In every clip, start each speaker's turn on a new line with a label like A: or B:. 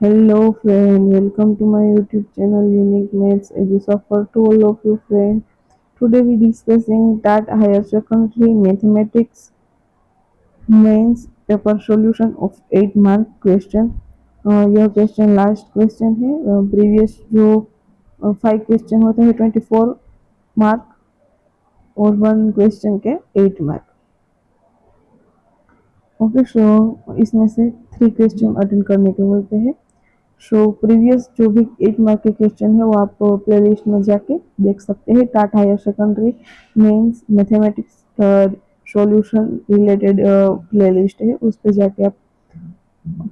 A: Hello friend, welcome to my YouTube channel Unique Maths. As you suffer to all of you friend. Today we discussing that higher secondary mathematics mains paper solution of 8 mark question. यह question last question है। Previous जो 5 question होते हैं 24 mark और 1 question के 8 mark. Okay so इसमें से 3 question attend करने के होते हैं। सो प्रीवियस जो भी 8 मार्क के क्वेश्चन है वो आप प्ले लिस्ट में जाके देख सकते हैं। Tata higher secondary mains mathematics solution related playlist है, उस पर जाके आप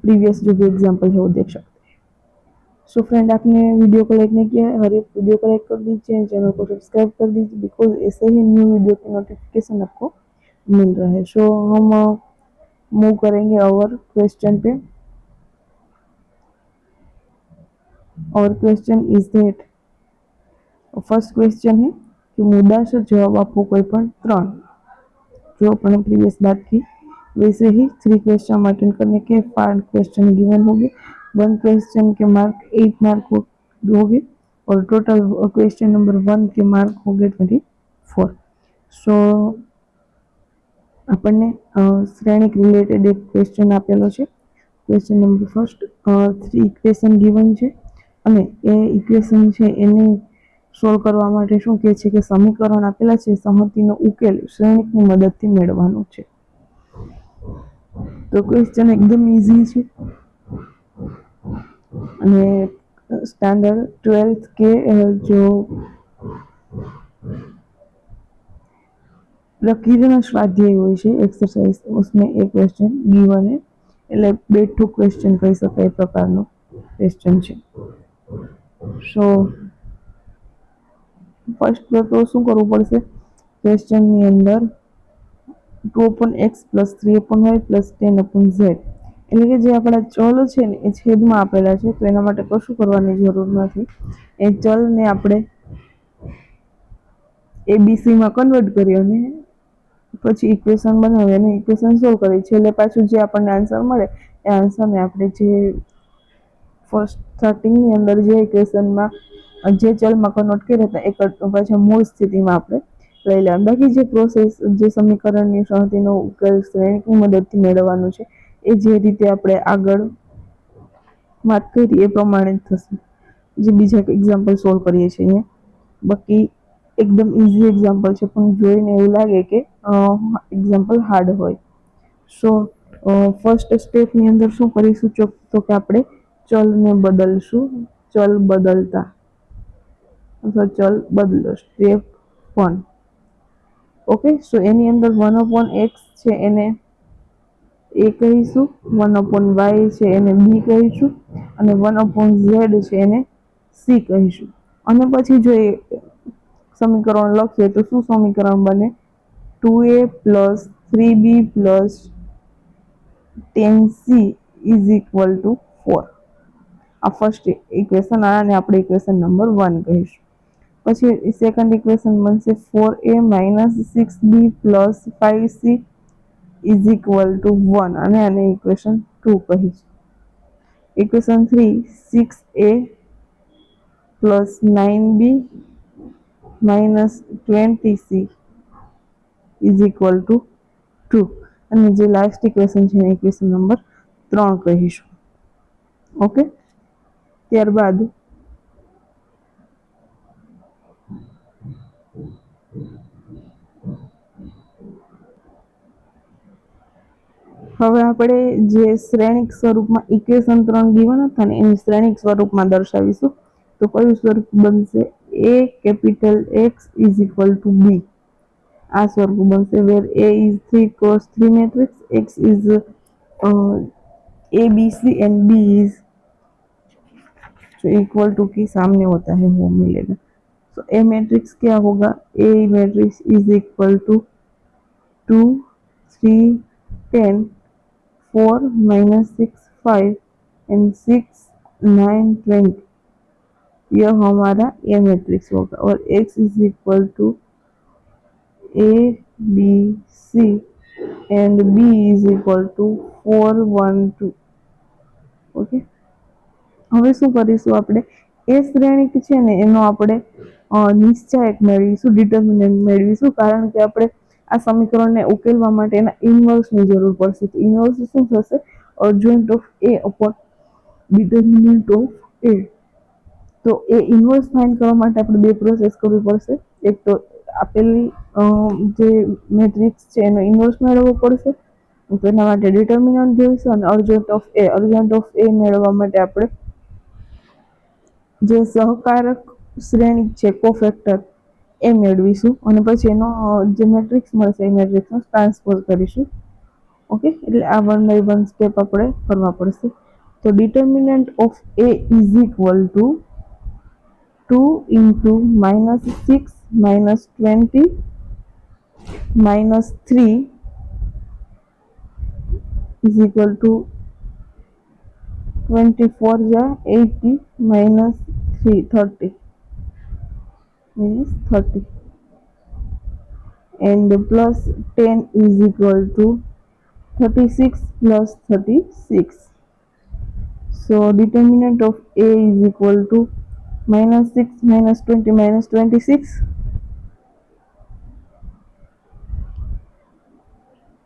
A: प्रीवियस जो भी एग्जाम्पल है वो देख सकते हैं। सो फ्रेंड, आपने वीडियो को लाइक नहीं किया है, हर एक वीडियो को लाइक कर दीजिए, चैनल को सब्सक्राइब कर दीजिए, बिकॉज ऐसे ही न्यू वीडियो की नोटिफिकेशन आपको मिल रहा है। सो हम मूव करेंगे और क्वेश्चन पे। और question is that, first question है कि मुद्दासर जवाब आपको कोई पण 3, जो अपने प्रीवियस बात की वैसे ही 3 क्वेश्चन अटेंड करने के 5 क्वेश्चन गिवन होंगे। 1 क्वेश्चन के मार्क 8 मार्क होंगे और टोटल क्वेश्चन नंबर 1 के मार्क होंगे 24। सो આપણને શ્રેણિક રિલેટેડ એક ક્વેશ્ચન આપેલો છે। Question number first, 3 equation given છે અને એ ઇક્વેશન છે એને સોલ્વ કરવા માટે શું કહે છે કે સમીકરણ આપેલા છે, સહમતિનો ઉકેલ શ્રેણિકની મદદથી મેળવવાનો છે। તો ક્વેશ્ચન એકદમ ઈઝી છે અને स्टैंडर्ड 12th के जो प्रक्रिया स्वाध्याय हो एक्सरसाइज उसमें एक क्वेश्चन गिवन है, એટલે બેઠું ક્વેશ્ચન કહી શકાય પ્રકારનો ક્વેશ્ચન છે। સો ફર્સ્ટ તો શું કરવું પડશે, ક્વેશ્ચનની અંદર 2/x + 3/y + 10/z એટલે કે જે આપણા ચલ છે ને એ છેદમાં આપેલા છે, તો એના માટે કશું કરવાની જરૂર નથી। એ ચલને આપણે એબીસીમાં કન્વર્ટ કરી અને પછી ઇક્વેશન બનાવી અને ઇક્વેશન સોલ્વ કરી, છેલ્લે પાછું જે આપણને આન્સર મળે એ આન્સરને આપણે જે ફર્સ્ટ સ્ટાર્ટિંગની અંદર જે ઇક્વેશનમાં જે ચલમાં કન્વર્ટ કર્યા હતા એ પાછા મૂળ સ્થિતિમાં આપણે લઈ લેવાનું। બાકી જે પ્રોસેસ, જે સમીકરણની સહમતિનો ઉકેલ શ્રેણિકની મદદથી મેળવવાનું છે એ જે રીતે આપણે આગળ વાત કરી એ પ્રમાણે જ થશે, જે બીજા એક્ઝામ્પલ સોલ્વ કરીએ છીએ અહીંયા। બાકી એકદમ ઈઝી એક્ઝામ્પલ છે પણ જોઈને એવું લાગે કે એક્ઝામ્પલ હાર્ડ હોય। સો ફર્સ્ટ સ્ટેપની અંદર શું કરીશું તો કે આપણે ચલને બદલશું, ચલ બદલતા અથવા ચલ બદલો, સ્ટેપ 1। ઓકે, સો એની અંદર 1/x છે એને એ કહીશું, 1/y છે એને બી કહીશું અને 1/z છે એને સી કહીશું। અને પછી જો એ સમીકરણ લખીએ તો શું સમીકરણ બને, 2a + 3b + 10c = 4। આ ફર્સ્ટ ઇક્વેશન, આને આપણે ઇક્વેશન નંબર 1 કહીશું। પછી સેકન્ડ ઇક્વેશન બનશે 4a - 6b + 5c = 1 અને આને ઇક્વેશન 2 કહીશું। ઇક્વેશન 3, 6a + 9b - 20c = 2 અને જે લાસ્ટ ઇક્વેશન છે એને ઇક્વેશન નંબર 3 કહીશું। ઓકે, ત્યારબાદ હવે આપણે જે શ્રેણિક સ્વરૂપમાં ઇક્વેશન 3 गिवन હતા ને એની શ્રેણિક સ્વરૂપમાં દર્શાવીશું। તો કયું સ્વરૂપ બનશે, a કેપિટલ X = b। આ સ્વરૂપ બનશે, વેર a is 3 cross 3 matrix, X is ABC and B is जो इक्वल टू के सामने होता है वो मिलेगा। तो ए मैट्रिक्स क्या होगा, A matrix is equal to 2 3 10 4 -6 5 and 6 9 20, यह हमारा ए मैट्रिक्स होगा। और X is equal to A B C and B is equal to 4 1 2। Okay, હવે શું કરીશું આપણે, એ શ્રેણિક છે ને એનો આપણે નિશ્ચાયક મેળવીશું, ડિટર્મિનન્ટ મેળવીશું, કારણ કે આપણે આ સમીકરણને ઉકેલવા માટે એના ઇન્વર્સની જરૂર પડશે. તો ઇન્વર્સ શું થશે, adjoint of A upon determinant of A. તો એ ઇન્વર્સ ફાઇન્ડ કરવા માટે આપણે બે પ્રોસેસ કરવી પડશે. એક તો આપેલી જે મેટ્રિક્સ છે એનો ઇન્વર્સ મેળવવો પડશે, તો એના માટે ડિટર્મિનન્ટ જોઈશું, અને અર્જન્ટ ઓફ એ મેળવવા માટે આપણે જે સહકારક શ્રેણિક છે કોફેક્ટર એ મેળવીશું, અને પછી એનો જે મેટ્રિક્સ મળશે એ મેટ્રિક્સનો ટ્રાન્સપોઝ કરીશું. ઓકે, એટલે આ વન બાય વન સ્ટેપ આપણે કરવા પડશે. તો determinant of A is equal to 2 into -6 -20 -3 is equal to 24 ja 80 -3 30 means 30, and plus 10 is equal to 36 plus 36. So determinant of A is equal to -6 -20 -26.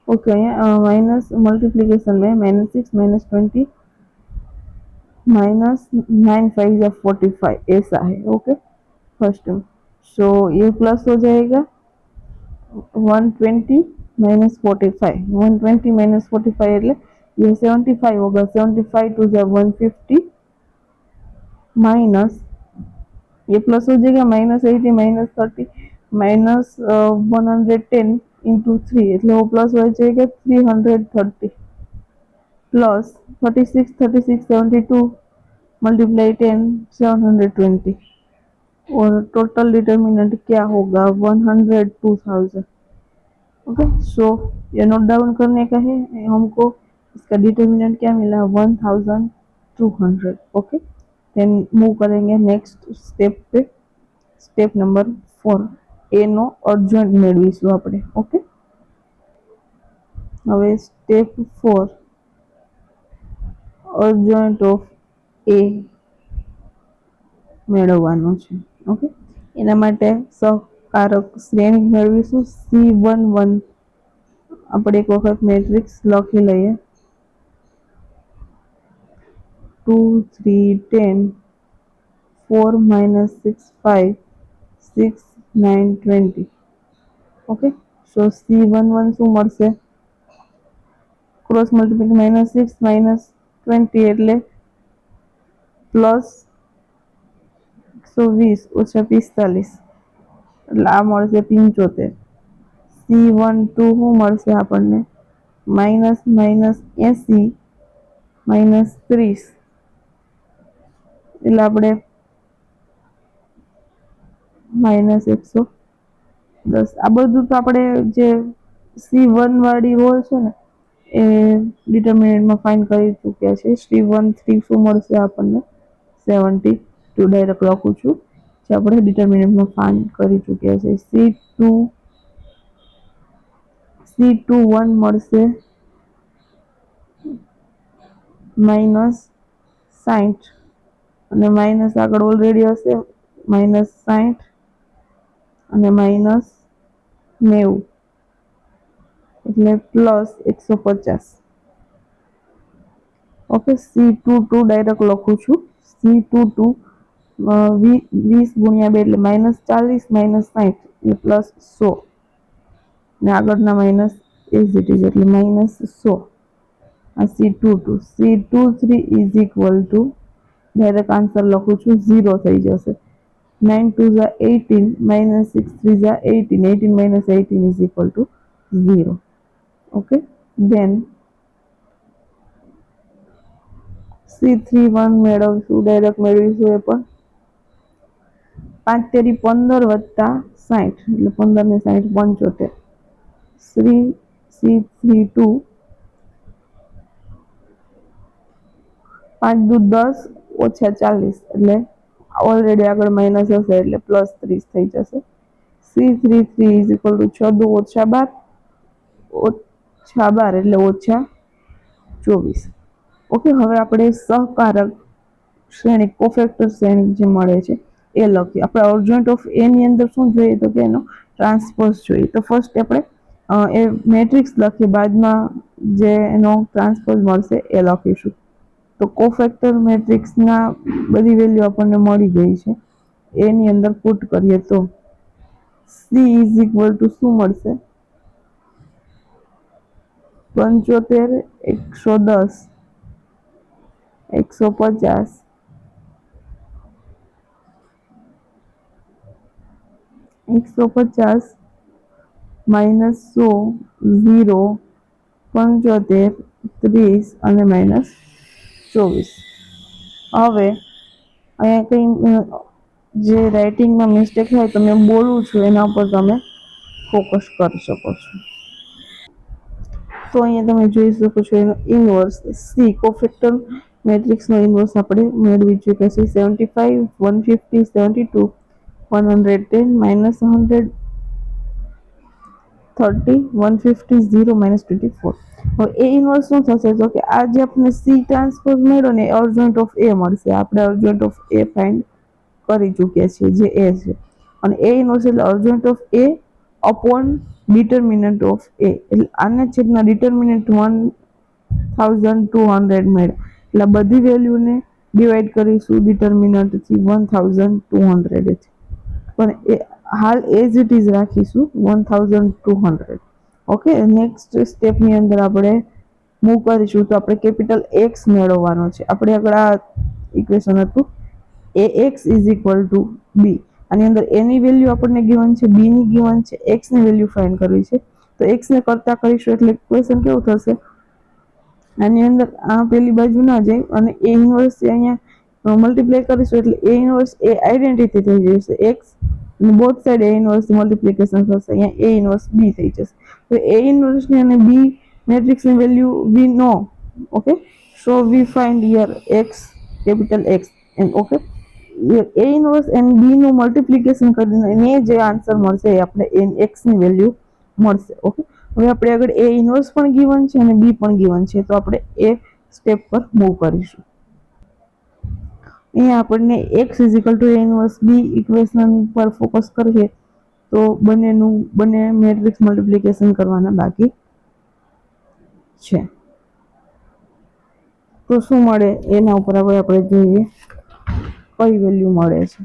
A: Okay, minus multiplication में -6 -20 -9 5 45 ऐसा है. Okay, first term. सो ये plus हो जाएगा 120 -45, 120 -45 એટલે ये 75 होगा, 75 to 150 minus ये प्लस हो जाएगा -80 -30 -110 इंटू 3 એટલે वो प्लस हो जाएगा 330 प्लस 36 36 72 मल्टीप्लाई 10 720, और टोटल डिटर्मिनेंट क्या होगा 102,000. ओके, सो ये नोट डाउन करने का है हमको. इसका डिटर्मिनेंट क्या मिला 1200. ओके, देन मूव करेंगे नेक्स्ट स्टेप पे. स्टेप नंबर 4 ए नो अर्जंट મેળવીશું આપણે. ઓકે, હવે સ્ટેપ 4 અર્જન્ટ ઓફ એ મેળવવાનો છે. ઓકે, એના માટે સહકારક શ્રેણી મેળવીશું C11. આપણે એક વખત મેટ્રિક્સ લખી લઈએ 2 3 10 4 -6 5 6 9 20. ઓકે, સો C11 શું મળશે, ક્રોસ મલ્ટીપ્લિકેશન -6 -20 એટલે પ્લસ 120 ઓછા 45 એટલે આ મળશે 75. C12 શું મળશે આપણને, -80 -30 એટલે આપણે -110. આ બધું તો આપણે જે C1 વાળી રોલ છે ને એ ડિટર્મિનન્ટમાં ફાઇન્ડ કરી ચૂક્યા છે. C13 શું મળશે આપણને 72, ડાયરેક્ટ લખું છું, જે આપણે ડિટર્મિનન્ટમાં ફાઇન્ડ કરી ચૂક્યા છે. C21 મળશે -60, અને માઇનસ આગળ ઓલરેડી હશે, -60 અને -90 એટલે પ્લસ 150. ઓકે, C22 ડાયરેક્ટ લખું છું. C22 20 ગુણ્યા 2 એટલે -40 -60 એટલે પ્લસ 100, ને આગળના માઇનસ એઝ ઇટ ઇઝ એટલે -100. આ C22. C23 is equal to direct answer લખું છું 0 થઈ જશે. 9 2 જા 18 -6 3 જા 18, 18 - 18 is equal to 0. Okay, then C31 મેળવશું, ડાયરેક્ટ મેળવીશું. એ પણ 5 તેરી 15 વત્તા 60 એટલે 15 ને 60 75. C32 5 દુ 10 ઓછા 40 એટલે ઓલરેડી આગળ માઇનસ હશે એટલે પ્લસ 30 થઈ જશે. C33 ઇઝ ઇક્વલ ટુ 6 દુ ઓછા 12 એટલે ઓછા 24. ઓકે, હવે આપણે સહકારક શ્રેણિક કોફેક્ટર શ્રેણિક જે મળે છે એ લખીએ. આપણે અર્જન્ટ ઓફ એ ની અંદર શું જોઈએ તો કે એનો ટ્રાન્સપોઝ જોઈએ. તો ફર્સ્ટ આપણે એ મેટ્રિક્સ લખીએ, બાદમાં જે એનો ટ્રાન્સપોઝ મળશે એ લખીશું. તો કોફેક્ટર મેટ્રિક્સના બધી વેલ્યુ આપણને મળી ગઈ છે. એની અંદર પુટ કરીએ તો સી ઇઝ ઇક્વલ ટુ શું મળશે? 75, 110, 150, 150 -100, 0, 75, 30 અને -24. હવે અહીંયા કંઈ જે રાઇટિંગમાં મિસ્ટેક હોય તો મેં બોલું છું એના ઉપર તમે ફોકસ કરી શકો છો. તો અહીંયા તમે જોઈ શકો છો એનો ઇનવર્સ સી કોફેક્ટર મેટ્રિક્સનો ઇનવર્સ આપણે મેળવી ચૂક્યા છે. 75, 150, 72, 110, -100, 30, 150, 0, -24. હવે એ ઇનવર્સ શું થશે તો કે આ જે આપણે સી ટ્રાન્સપોઝ મળ્યો ને અર્જન્ટ ઓફ એ મળશે. આપણે અર્જન્ટ ઓફ એ ફાઇન્ડ કરી ચૂક્યા છીએ જે એ છે, અને એ ઇનવર્સ એટલે adjoint of A upon determinant of A, એટલે આના છેદના ડિટર્મિનન્ટ 1200 મળ્યા. એટલે બધી વેલ્યુને ડિવાઈડ કરીશું ડિટર્મિનન્ટથી 1200 થી, પણ એ હાલ એઝ ઇટ ઇઝ રાખીશું 1200. ઓકે, નેક્સ્ટ સ્ટેપની અંદર આપણે મૂવ કરીશું. તો આપણે કેપિટલ એક્સ મેળવવાનો છે. આપણે આગળ આ ઇક્વેશન હતું એ એક્સ ઇઝ ઇક્વલ ટુ બી. આની અંદર એની વેલ્યુ આપણને ગિવન છે, બી ની ગિવન છે, એક્સ ની વેલ્યુ ફાઇન્ડ કરવી છે. તો એક્સ ને કરતા કરીશું એટલે ઇક્વેશન કેવું થશે? આની અંદર આ પેલી બાજુ ના જાય અને એ ઇન્વર્સ અહીંયા મલ્ટીપ્લાય કરીશું એટલે એ ઇન્વર્સ એ આઈડેન્ટિટી થઈ જશે. એક્સ બોથ સાઈડ એ ઇન્વર્સ મલ્ટીપ્લિકેશન થશે, અહીંયા એ ઇન્વર્સ બી થઈ જશે. તો એ ઇન્વર્સ ની અને બી મેટ્રિક્સ ની વેલ્યુ વી નો. Okay, so we find here X, capital X, and okay A inverse and B નું મલ્ટીપ્લિકેશન કરીને જે આન્સર મળશે એ આપણે એક્સ ની વેલ્યુ મળશે. ઓકે, હવે આપણે આગળ એ ઇન્વર્સ પણ ગિવન છે અને બી પણ ગિવન છે, તો આપણે એ સ્ટેપ પર મૂવ કરીશું. અહીંયા આપણને x is equal to a inverse b equation પર ફોકસ કરીએ તો બંને મેટ્રિક્સ મલ્ટીપ્લિકેશન કરવાના બાકી છે. તો શું મળે એના ઉપર આપણે જોઈએ કઈ વેલ્યુ મળે છે.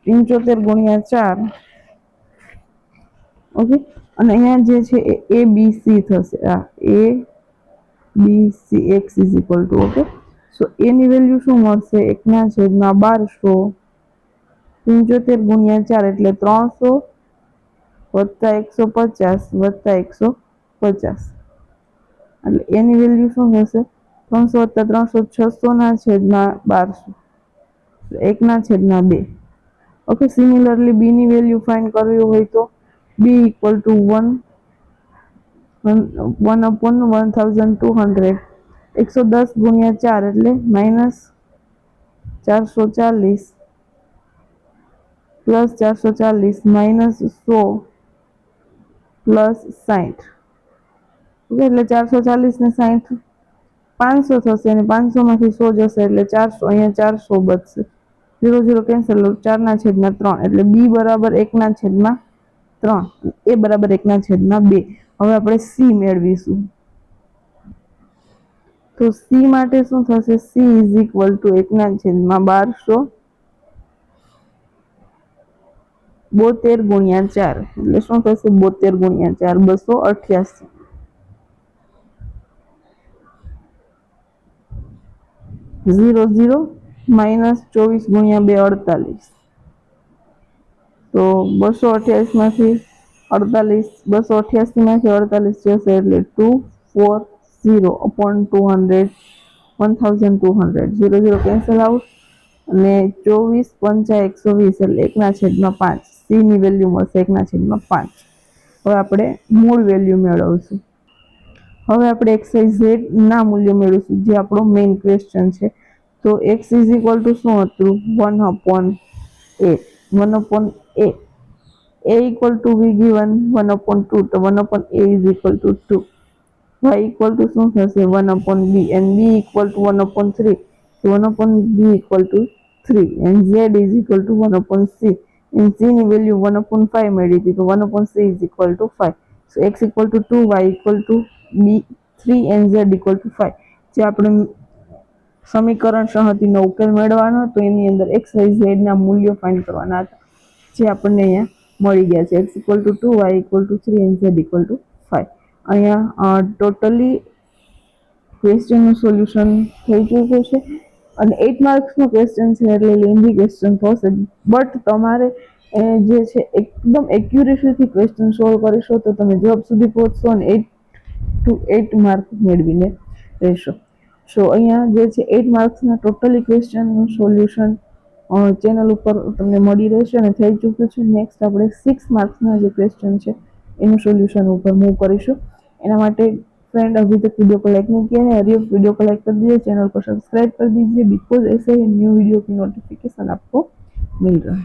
A: 75 × 4. ઓકે, અને અહીંયા જે છે એ બી સી થશે. આ A B C X is equal to okay, so એની વેલ્યુ શું મળશે? 1/1200. 75 × 4 એટલે 300 વત્તા 150 વત્તા 150, એટલે એની વેલ્યુ શું થશે? 300 વત્તા 300 600/1200, 1/2. ઓકે, સિમિલરલી બી ની વેલ્યુ ફાઇન્ડ કરવી હોય તો બી ઇક્વલ ટુ 1/1200. 110 × 4 એટલે -440 +440 -100 +60. ઓકે, એટલે 440 ને 60 500 થશે અને 500 માંથી 100 જશે એટલે 400. અહીંયા 400 બચશે, 0 0 કેન્સલ, 4/3 એટલે બી બરાબર 1/3, એ બરાબર 1/2. હવે આપણે સી મેળવીશું. તો સી માટે શું થશે? સી ઇઝ ઇક્વલ ટુ 1/1200 72 × 4, એટલે શું થશે? 72 × 4 288. 0 0 -24 × 2 48. તો 288 માંથી 48 જશે એટલે 240/200, 1200. 0 0 કેન્સલ આઉટ અને 24 × 5 120 એટલે 1/5. સી ની વેલ્યુ મળશે 1/5. હવે આપણે મૂળ વેલ્યુ મેળવશું. હવે આપણે એક્સરસાઇઝ ઝેડ ના મૂલ્ય મેળવીશું જે આપણો મેઇન ક્વેશ્ચન છે. તો એક્સ ઇઝ ઇક્વલ ટુ શું હતું? 1/8. 1/a. a equal to we given 1/2, તો 1/a is equal to 2. y equal to શું થશે? 1/b, and b equal to 1/3. તો 1/b equal to 3 and z is equal to 1/c and c ની value 1/5 મળી હતી તો 1/c is equal to 5. So x equal to 2, y equal to b 3 and z equal to 5. જે આપણે સમીકરણ સંહતિનો ઉકેલ મેળવવાનો હતો એની અંદર x y z ના મૂલ્યો ફાઇન્ડ કરવાના હતા જે આપણને અહીંયા મળી ગયા છે. x equal to 2, y equal to 3 and z equal to 5. અહીંયા ટોટલી ક્વેશ્ચનનું સોલ્યુશન થઈ ચૂક્યું છે અને 8 માર્ક્સનો ક્વેશ્ચન છે એટલે લેન્ધી ક્વેશ્ચન થશે બટ તમારે જે છે એકદમ એક્યુરેસીથી ક્વેશ્ચન સોલ્વ કરીશો તો તમે જોબ સુધી પહોંચશો અને 8 to 8 માર્ક મેળવીને રહેશો. સો અહીંયા જે છે 8 માર્ક્સના ટોટલી ક્વેશ્ચનનું સોલ્યુશન ચેનલ ઉપર તમને મળી રહેશે અને થઈ ચૂક્યું છે. નેક્સ્ટ આપણે 6 માર્ક્સના જે ક્વેશ્ચન છે એનું સોલ્यूशन ऊपर मूव करीशु. एना माटे फ्रेंड अभी तक वीडियो को लाइक नहीं किया है, अभी वीडियो को लाइक कर दीजिए, चैनल को सब्सक्राइब कर दीजिए बिकॉज ऐसे ही न्यू वीडियो की नोटिफिकेशन आपको मिल रहा है.